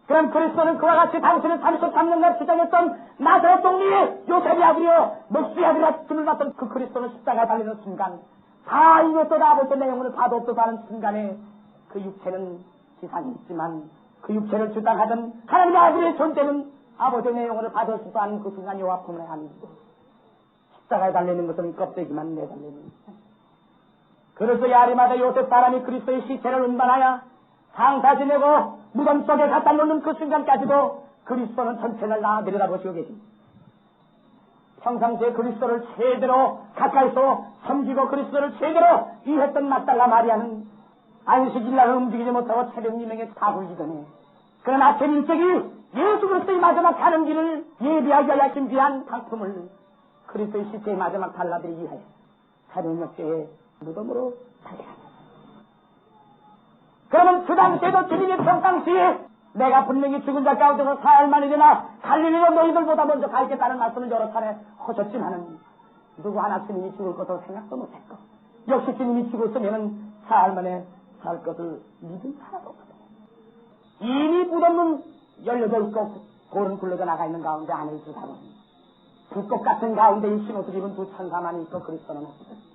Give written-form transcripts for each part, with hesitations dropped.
그럼 그리스도는 그와 같이 당신을 33년간 주장했던 나사렛 동리의 요셉의 아들이요 목수의 아들이라 춤을 받던 그 그리스도는 십자가에 달리는 순간 다 이것도다 아버지 내 영혼을 봐도 없어서 하는 순간에 그 육체는 지상에 있지만 그 육체를 주장하던 하나님의 아들의 존재는 아버지 내 영혼을 봐도 없어서 하는 그 순간 여호와 품에 아니고 십자가에 달리는 것은 껍데기만 내달리는 것이다. 그래서 야리마다 요셉 사람이 그리스도의 시체를 운반하여 상사 지내고 무덤 속에 갖다 놓는 그 순간까지도 그리스도는 전체를 다 내려다보시고 계십니다. 평상시에 그리스도를 제대로 가까이서 섬기고 그리스도를 제대로 이해했던 막달라 마리아는 안식일날 움직이지 못하고 새벽 이명에 다불기 전에 그런 아침 일찍이 예수 그리스도의 마지막 가는 길을 예비하기 위하여 준비한 상품을 그리스도의 시체의 마지막 발라드리기 위하여 새벽 역대에 무덤으로 달려갔다. 그러면 그 당시에도 주님이 평상시에 내가 분명히 죽은 자 가운데서 사흘만이 되나 갈릴리로 너희들보다 먼저 가겠다는 말씀을 여러 차례 하셨지만은 누구 하나 주님이 죽을 것을 생각도 못했고 역시 주님이 죽었으면은 사흘 만에 살 것을 믿은 사람도 없다. 이미 무덤은 열려져 있고 골은 굴러져 나가 있는 가운데 안에 있을 사람 불꽃 같은 가운데 이 신옷을 입은 두 천사만이 있고 그리스도는 없다.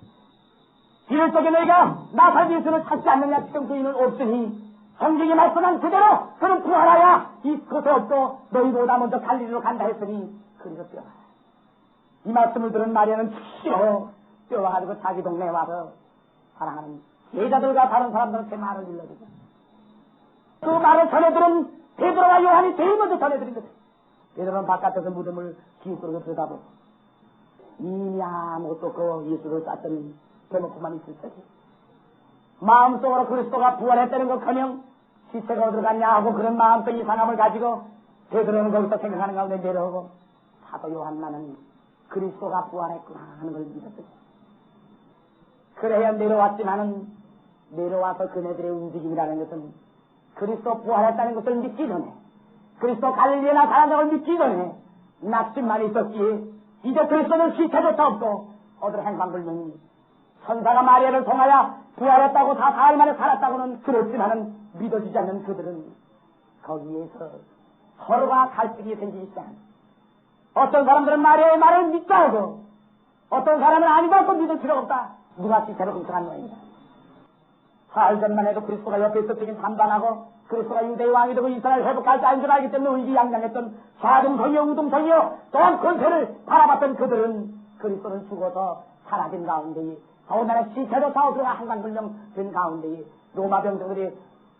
이럴 적에 너희가 나사렛 예수를 찾지 않느냐 지금 그 이는 없으니 성경이 말씀한 그대로 그는 부활하여 이곳에 없고 너희보다 먼저 갈릴리로 간다 했으니 그리로 뛰어가라. 이 말씀을 들은 마리아는 즉시로 뛰어와가지고 자기 동네에 와서 사랑하는 제자들과 다른 사람들한테 말을 일러주고 그 말을 전해들은 베드로와 요한이 제일 먼저 전해드린 것이다. 베드로는 바깥에서 무덤을 기웃거리고 들여다보고 이미 아무것도 없고 예수를 쌌더니 대놓고만 있을 때지 마음속으로 그리스도가 부활했다는 것커녕 시체가 어디로 갔냐 하고 그런 마음속 이상함을 가지고 베드로는 거기서 생각하는 가운데 내려오고 사도 요한나는 그리스도가 부활했구나 하는 걸 믿었지. 그래야 내려왔지만은 내려와서 그네들의 움직임이라는 것은 그리스도 부활했다는 것을 믿기 전에 그리스도 갈릴리에 나타나는 걸 믿기 전에 낙심만 있었기에 이제 그리스도는 시체조차 없고 어디로 행방불명이 천사가 마리아를 통하여 부활했다고 다 사흘 만에 살았다고는 그렇지만은 믿어지지 않는 그들은 거기에서 서로가 갈등이 생기기 시작합니다. 어떤 사람들은 마리아의 말을 믿자 하고 어떤 사람은 아니다 고 믿을 필요가 없다. 누가 시체로 훔쳐간 모양이다. 사흘 전만 해도 그리스도가 옆에 있었으니 반반하고 그리스도가 유대의 왕이 되고 이스라엘 회복할 자인 줄 알기 때문에 의기양양했던 좌등성이요 우등성이요 또한 권세를 바라봤던 그들은 그리스도는 죽어서 사라진 가운데에 더군다나 시체도 사오스가 한강불령 된 가운데에 로마 병정들이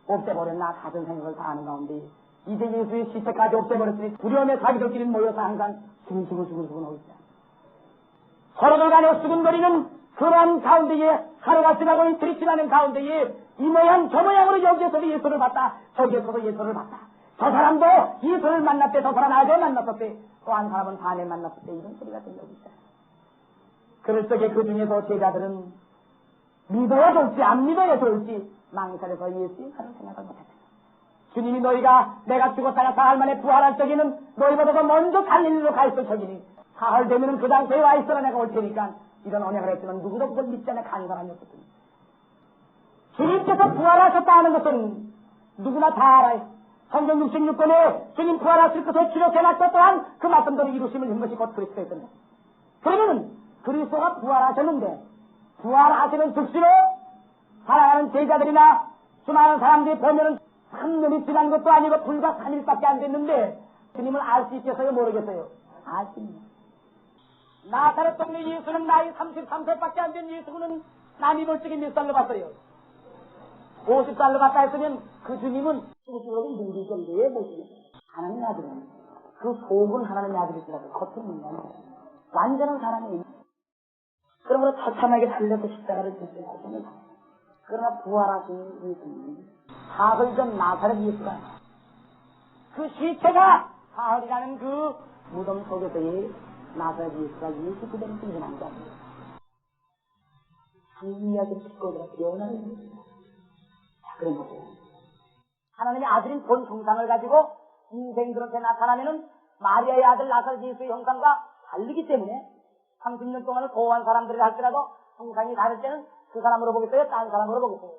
없애버렸나 같은 생각을 다 하는 가운데에 이제 예수의 시체까지 없애버렸으니 두려움에 자기들끼리 모여서 항상 수근수근 하고 있다. 서로들 간에 수근거리는 그런 가운데에 하루가 지나고 이틀이 지나는 가운데에 이 모양 저 모양으로 여기에서도 예수를 봤다. 저기에서도 예수를 봤다. 저 사람도 예수를 만났대. 저 사람 아재 만났었대. 또 한 사람은 반에 만났었대. 이런 소리가 들려오기 시작했다. 그럴 적에 그 중에서 제자들은 믿어야 좋을지 안 믿어야 좋을지 망설여서 예수의 하는 생각을 못했다. 주님이 너희가 내가 죽었다가 사흘 만에 부활할 적에는 너희보다 더 먼저 갈릴리로 가 있을 적이니 사흘 되면은 그 당시에 와 있어라 내가 올 테니까 이런 언약을 했지만 누구도 그걸 믿지 않아 가는 사람이 없었습니다. 주님께서 부활하셨다 하는 것은 누구나 다 알아요. 성경 66권에 주님 부활하실 것을 기록해놨고 또한 그 말씀대로 이루심을 한 것이 곧 그리스도였습니다. 그러면은 그리스도가 부활하셨는데 부활하시는 즉시로 사랑하는 제자들이나 수많은 사람들이 보면은 3년이 지난 것도 아니고 불과 3일밖에 안 됐는데 주님을 알 수 있겠어요? 모르겠어요? 알 수 있네요. 나사렛 동네 예수는 나이 33세밖에 안 된 예수는 남이 볼 적에 몇 살로 봤어요? 50살로 봤다 했으면 그 주님은 수술을 누릴 정도의 모습이에요. 하나님의 아들은 그 속은 하나님의 아들이시라고 겉은 인간이에요. 완전한 사람이에요. 그러므로 처참하게 살려서 십자가를 지시는 것입니다. 그러나 부활하신 예수님은 사흘 전 나사렛 예수가 그 시체가 사흘이라는 그 무덤 속에서의 나사렛 예수가 예수 그대로 일어난 거 아니에요. 한이야기 피고들아 깨어나는 것입니다. 자, 그런 거죠. 하나님의 아들인 본 형상을 가지고 인생들한테 나타나면은 마리아의 아들 나사렛 예수의 형상과 다르기 때문에 30년 동안을 보호한 사람들이 할지라도 형상이 다를 때는 그 사람으로 보겠어요? 딴 사람으로 보겠어요?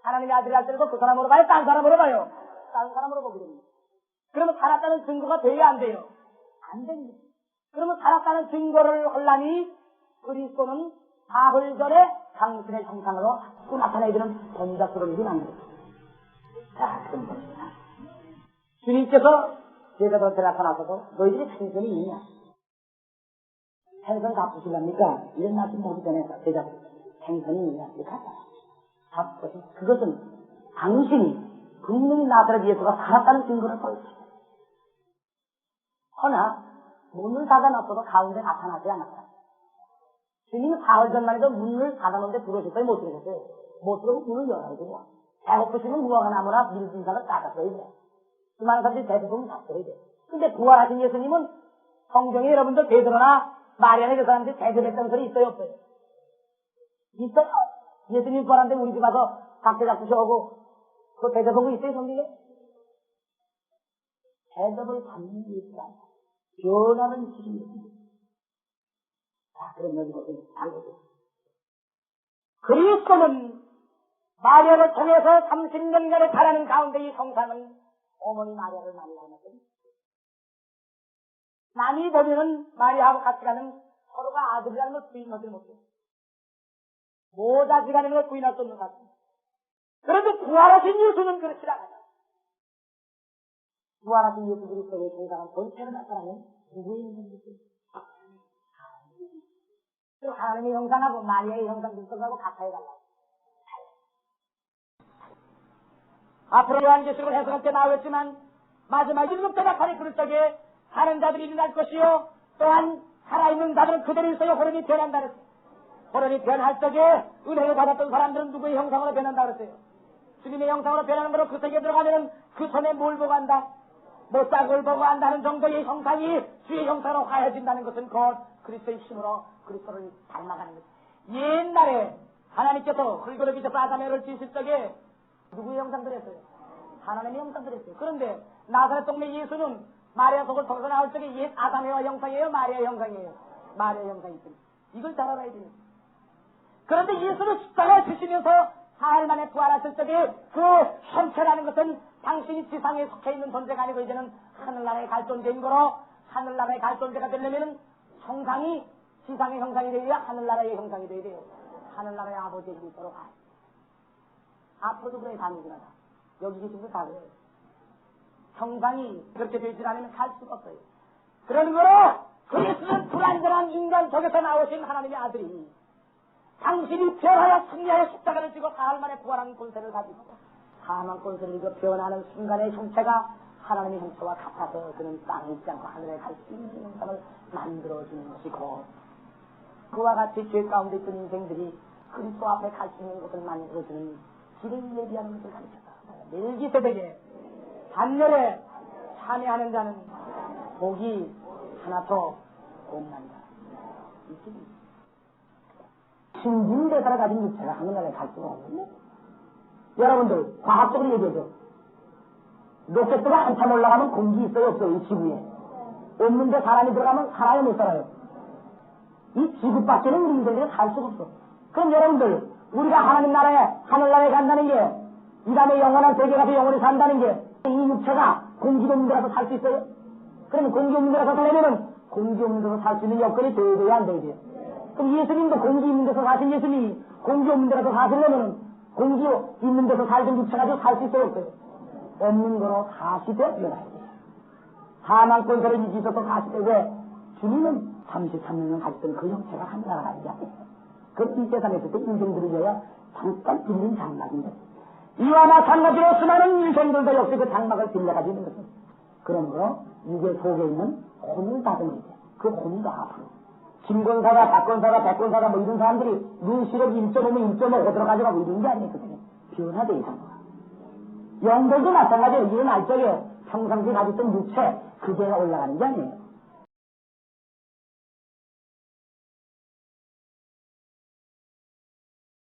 하나님의 아들이 할 때도 그 사람으로 봐요? 딴 사람으로 봐요? 딴 사람으로 보게 됩니다. 그러면 살았다는 증거가 돼야 안 돼요? 안 됩니다. 그러면 살았다는 증거를 하려니 그리스도는 사흘 전에 당신의 형상으로 자꾸 나타내기는 동작스러운 일이 납니다. 자, 그런 것입니다. 주님께서 제자들한테 나타나서도 너희들이 생선이 있냐? 생선 다 부실랍니까? 이런 말씀 하기 전에 제자들 생선이 있냐? 이렇게 하잖아. 그것은 당신이 분명히 나사렛 예수가 살았다는 증거를 보여줍니다. 허나 문을 닫아놨어도 가운데 나타나지 않았다. 주님은 사흘 전만 해도 문을 닫아놓은데 들어오셨어요? 못 들어오셨어요? 못 들어오면 문을 열어야 돼요. 배고프시면 무화과 나무나 밀분상을 따갔어야 돼. 수많은 사람들이 대부분 닫어야 돼. 근데 부활하신 예수님은 성경에 여러분들 베드로나 마리아나 그 사람들이 대접했던 소리 있어요? 없어요? 있어요? 예수님 부활한데 우리 집 와서 각자 잡수셔오고 그 대접한 거 있어요? 성경에? 대접을 받는 예수가 아니라 변하는 주님입니다. 자, 그럼 여기서 알고요. 그리스도는 마리아를 통해서 30년간의 자라는 가운데 이 성상은 어머니 마리아를 만나는 남이 보면은 마리아하고 같이 가는 서로가 아들이라는 걸 부인하지 못해요. 모자지간에 걸 부인할 수 없는 것 같습니다. 그런데 부활하신 예수는 그렇지 않아요. 부활하신 예수 그리스도의 성상은 본체로 나타나는 누구의 형상이죠? 하나님의 형상하고 마리아의 형상 그리스도하고 같아야 달라요. 앞으로 요한계시록을 해석할 때 나오겠지만 마지막 7대 나팔이 부를 적에 사는 자들이 일어날 것이요 또한 살아있는 자들은 그대로 있어요. 호련히 변한다 그랬어요. 호련히 변할 적에 은혜를 받았던 사람들은 누구의 형상으로 변한다 그랬어요. 주님의 형상으로 변하는 거로 그 세계에 들어가면은 그 손에 뭘 보고 한다? 못짝을 보고 한다는 정도의 형상이 주의 형상으로 화해진다는 것은 곧 그리스도의 힘으로 그리스도를 닮아가는 것. 옛날에 하나님께서 흙으로 비춰서 아담의 애를 지으실 적에 누구의 형상들 했어요? 하나님의 형상들 했어요. 그런데 나사렛 동네 예수는 마리아 속을 통해서 나올 적에 옛 아담의 형상이에요? 마리아의 형상이에요? 마리아의 형상이 있어요. 이걸 잘 알아야 돼요. 그런데 예수는 십자가에 지시면서 사흘 만에 부활하실 적에 그 형체라는 것은 당신이 지상에 속해 있는 존재가 아니고 이제는 하늘나라에 갈 존재인 거로 하늘나라에 갈 존재가 되려면 형상이 지상의 형상이 되어야 하늘나라의 형상이 되어야 돼요. 하늘나라의 아버지의 힘이 서로 가요. 앞으로도 그래 다니구나. 여기 계신 분 다 그래요. 형상이 그렇게 되지 않으면 갈 수가 없어요. 그러는 거로 그리스도는 불완전한 인간 속에서 나오신 하나님의 아들이 당신이 변하여 승리하여 십자가를 지고 사흘 만에 부활한 권세를 가지고 사망 권세를 이겨 변하는 순간의 형체가 하나님의 형체와 같아서 그는 땅에 있지 않고 하늘에 갈 수 있는 형상을 만들어주는 것이고 그와 같이 죄 가운데 있던 인생들이 그리스도 앞에 갈 수 있는 것을 만들어주는 길을 예비하는 것을 가르쳤다. 멜기세덱에 단열에 참여하는 자는 복이 하나도 없난다. 신진대사를 가진 육체가 하늘나라에 갈 수가 없는데 여러분들 과학적으로 얘기해줘. 로켓트가 한참 올라가면 공기 있어요 없어요? 이 지구에 없는데 사람이 들어가면 살아요 못 살아요? 이 지구밖에는 우리 인생들이 살 수가 없어. 그럼 여러분들 우리가 하나님 나라에 하늘나라에 간다는 게 이 다음에 영원한 세계 가서 영원히 산다는 게 이 육체가 공기 없는 데라서 살 수 있어요? 그러면 공기 없는 데라서 살려면은 공기 없는 데서 살 수 있는 여건이 돼야 안 돼야 돼요? 그럼 예수님도 공기 있는 데서 사신 예수님이 공기 없는 데라서 사시려면은 공기 있는 데서 살던 육체 가지고 살 수 있어요 없어요? 없는 거로 사시되 변화야 돼요. 사망권세를 이기셔서 사시되 왜? 주님은 33년을 가졌던 그 형체가 하늘나라 가는 게 아니에요. 그 이 세상에 있을 때 인생들을 위하여 잠깐 빌린 장막인데 이와 마찬가지로 수많은 인생들도 역시 그 장막을 빌려가지고 있는 것은 그러므로 이게 속에 있는 혼을 닫으면 돼. 그 혼이 더 아프고 김권사가 박권사가 백권사가 뭐 이런 사람들이 눈시력 1.5면 1.5 들어가지고 이런 게 아니거든요. 변화돼 있잖아. 영들도 마찬가지예요. 일어날 적에 평상시 가졌던 육체 그게 올라가는 게 아니에요.